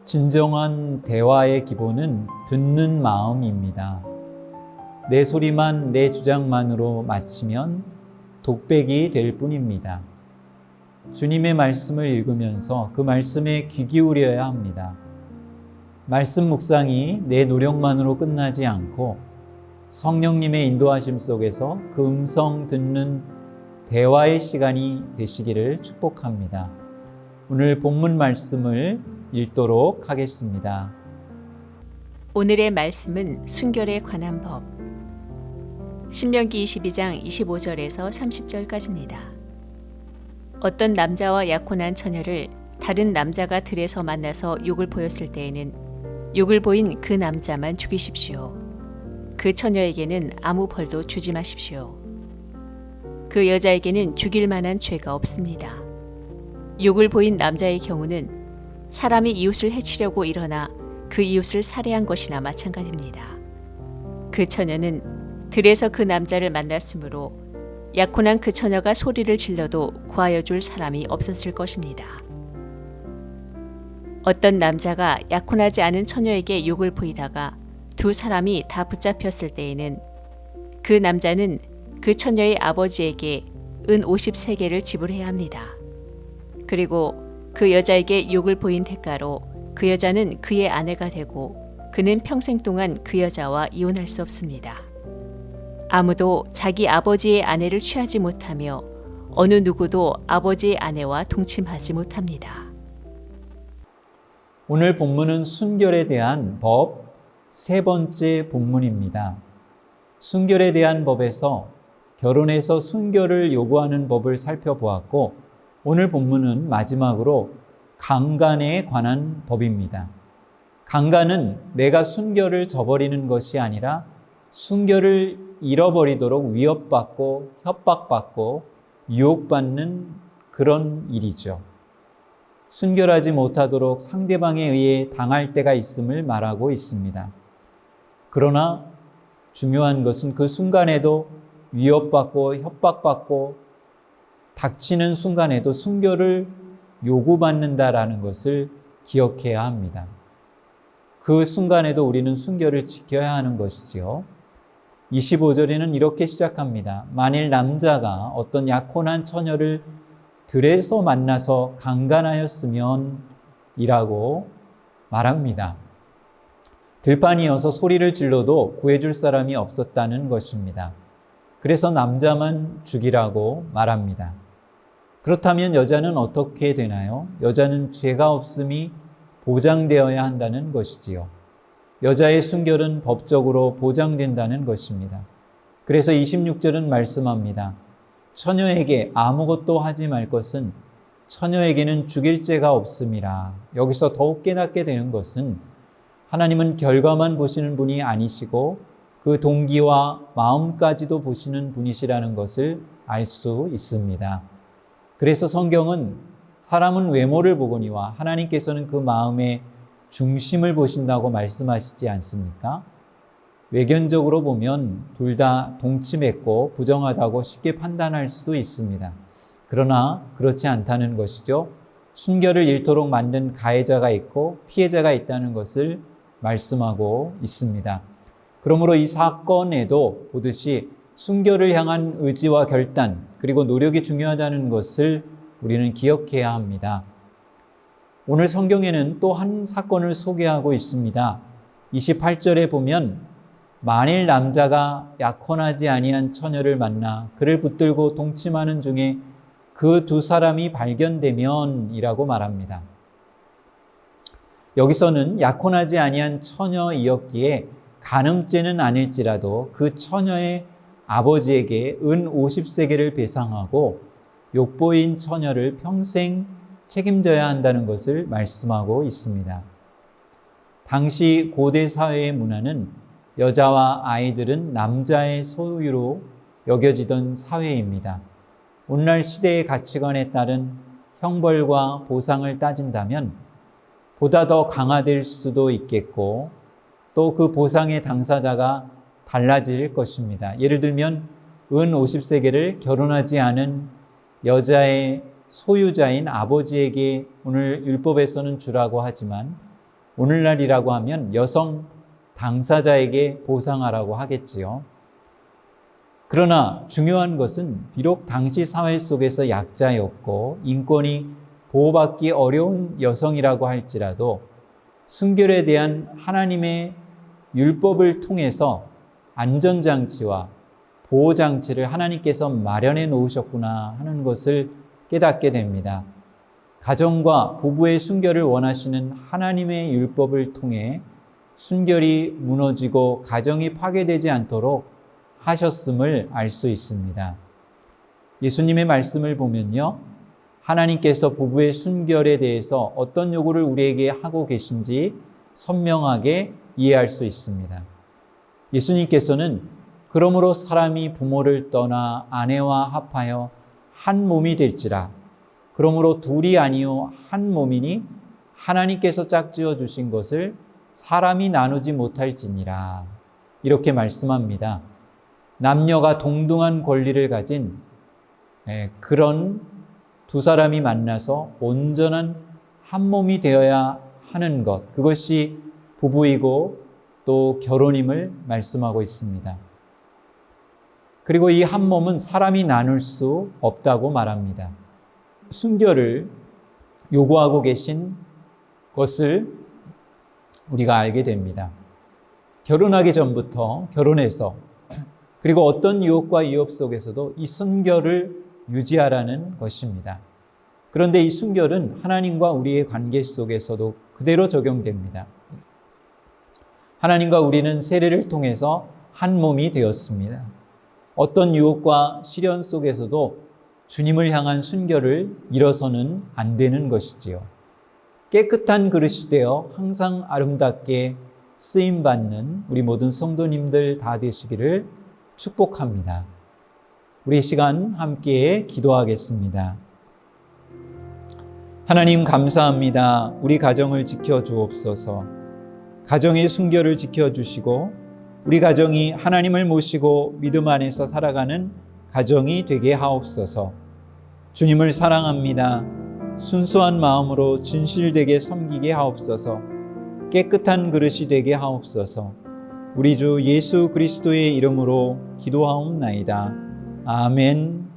진정한 대화의 기본은 듣는 마음입니다. 내 소리만 내 주장만으로 마치면 독백이 될 뿐입니다. 주님의 말씀을 읽으면서 그 말씀에 귀 기울여야 합니다. 말씀 묵상이 내 노력만으로 끝나지 않고 성령님의 인도하심 속에서 그 음성 듣는 대화의 시간이 되시기를 축복합니다. 오늘 본문 말씀을 읽도록 하겠습니다. 오늘의 말씀은 순결에 관한 법. 신명기 22장 25절에서 30절까지입니다. 어떤 남자와 약혼한 처녀를 다른 남자가 들에서 만나서 욕을 보였을 때에는 욕을 보인 그 남자만 죽이십시오. 그 처녀에게는 아무 벌도 주지 마십시오. 그 여자에게는 죽일 만한 죄가 없습니다. 욕을 보인 남자의 경우는 사람이 이웃을 해치려고 일어나 그 이웃을 살해한 것이나 마찬가지입니다. 그 처녀는 들에서 그 남자를 만났으므로 약혼한 그 처녀가 소리를 질러도 구하여 줄 사람이 없었을 것입니다. 어떤 남자가 약혼하지 않은 처녀에게 욕을 보이다가 두 사람이 다 붙잡혔을 때에는 그 남자는 그 처녀의 아버지에게 은 50세겔을 지불해야 합니다. 그리고 그 여자에게 욕을 보인 대가로 그 여자는 그의 아내가 되고 그는 평생 동안 그 여자와 이혼할 수 없습니다. 아무도 자기 아버지의 아내를 취하지 못하며 어느 누구도 아버지의 아내와 동침하지 못합니다. 오늘 본문은 순결에 대한 법 세 번째 본문입니다. 순결에 대한 법에서 결혼에서 순결을 요구하는 법을 살펴보았고 오늘 본문은 마지막으로 강간에 관한 법입니다. 강간은 내가 순결을 저버리는 것이 아니라 순결을 잃어버리도록 위협받고 협박받고 유혹받는 그런 일이죠. 순결하지 못하도록 상대방에 의해 당할 때가 있음을 말하고 있습니다. 그러나 중요한 것은 그 순간에도 위협받고 협박받고 닥치는 순간에도 순결을 요구받는다라는 것을 기억해야 합니다. 그 순간에도 우리는 순결을 지켜야 하는 것이지요. 25절에는 이렇게 시작합니다. 만일 남자가 어떤 약혼한 처녀를 들에서 만나서 강간하였으면 이라고 말합니다. 들판이어서 소리를 질러도 구해줄 사람이 없었다는 것입니다. 그래서 남자만 죽이라고 말합니다. 그렇다면 여자는 어떻게 되나요? 여자는 죄가 없음이 보장되어야 한다는 것이지요. 여자의 순결은 법적으로 보장된다는 것입니다. 그래서 26절은 말씀합니다. 처녀에게 아무것도 하지 말 것은 처녀에게는 죽일 죄가 없음이라. 여기서 더욱 깨닫게 되는 것은 하나님은 결과만 보시는 분이 아니시고 그 동기와 마음까지도 보시는 분이시라는 것을 알 수 있습니다. 그래서 성경은 사람은 외모를 보거니와 하나님께서는 그 마음의 중심을 보신다고 말씀하시지 않습니까? 외견적으로 보면 둘 다 동침했고 부정하다고 쉽게 판단할 수 있습니다. 그러나 그렇지 않다는 것이죠. 순결을 잃도록 만든 가해자가 있고 피해자가 있다는 것을 말씀하고 있습니다. 그러므로 이 사건에도 보듯이 순결을 향한 의지와 결단 그리고 노력이 중요하다는 것을 우리는 기억해야 합니다. 오늘 성경에는 또 한 사건을 소개하고 있습니다. 28절에 보면 만일 남자가 약혼하지 아니한 처녀를 만나 그를 붙들고 동침하는 중에 그 두 사람이 발견되면 이라고 말합니다. 여기서는 약혼하지 아니한 처녀이었기에 간음죄는 아닐지라도 그 처녀의 아버지에게 은 50세겔을 배상하고 욕보인 처녀를 평생 책임져야 한다는 것을 말씀하고 있습니다. 당시 고대 사회의 문화는 여자와 아이들은 남자의 소유로 여겨지던 사회입니다. 오늘날 시대의 가치관에 따른 형벌과 보상을 따진다면 보다 더 강화될 수도 있겠고 또 그 보상의 당사자가 달라질 것입니다. 예를 들면 은 50세겔을 결혼하지 않은 여자의 소유자인 아버지에게 오늘 율법에서는 주라고 하지만 오늘날이라고 하면 여성 당사자에게 보상하라고 하겠지요. 그러나 중요한 것은 비록 당시 사회 속에서 약자였고 인권이 보호받기 어려운 여성이라고 할지라도 순결에 대한 하나님의 율법을 통해서 안전장치와 보호장치를 하나님께서 마련해 놓으셨구나 하는 것을 깨닫게 됩니다. 가정과 부부의 순결을 원하시는 하나님의 율법을 통해 순결이 무너지고 가정이 파괴되지 않도록 하셨음을 알 수 있습니다. 예수님의 말씀을 보면요, 하나님께서 부부의 순결에 대해서 어떤 요구를 우리에게 하고 계신지 선명하게 이해할 수 있습니다. 예수님께서는 그러므로 사람이 부모를 떠나 아내와 합하여 한 몸이 될지라 그러므로 둘이 아니요 한 몸이니 하나님께서 짝지어 주신 것을 사람이 나누지 못할지니라 이렇게 말씀합니다. 남녀가 동등한 권리를 가진 그런 두 사람이 만나서 온전한 한 몸이 되어야 하는 것, 그것이 부부이고 또 결혼임을 말씀하고 있습니다. 그리고 이 한 몸은 사람이 나눌 수 없다고 말합니다. 순결을 요구하고 계신 것을 우리가 알게 됩니다. 결혼하기 전부터 결혼해서 그리고 어떤 유혹과 위협 속에서도 이 순결을 유지하라는 것입니다. 그런데 이 순결은 하나님과 우리의 관계 속에서도 그대로 적용됩니다. 하나님과 우리는 세례를 통해서 한 몸이 되었습니다. 어떤 유혹과 시련 속에서도 주님을 향한 순결을 잃어서는 안 되는 것이지요. 깨끗한 그릇이 되어 항상 아름답게 쓰임받는 우리 모든 성도님들 다 되시기를 축복합니다. 우리 시간 함께 기도하겠습니다. 하나님 감사합니다. 우리 가정을 지켜주옵소서. 가정의 순결을 지켜주시고 우리 가정이 하나님을 모시고 믿음 안에서 살아가는 가정이 되게 하옵소서. 주님을 사랑합니다. 순수한 마음으로 진실되게 섬기게 하옵소서. 깨끗한 그릇이 되게 하옵소서. 우리 주 예수 그리스도의 이름으로 기도하옵나이다. 아멘.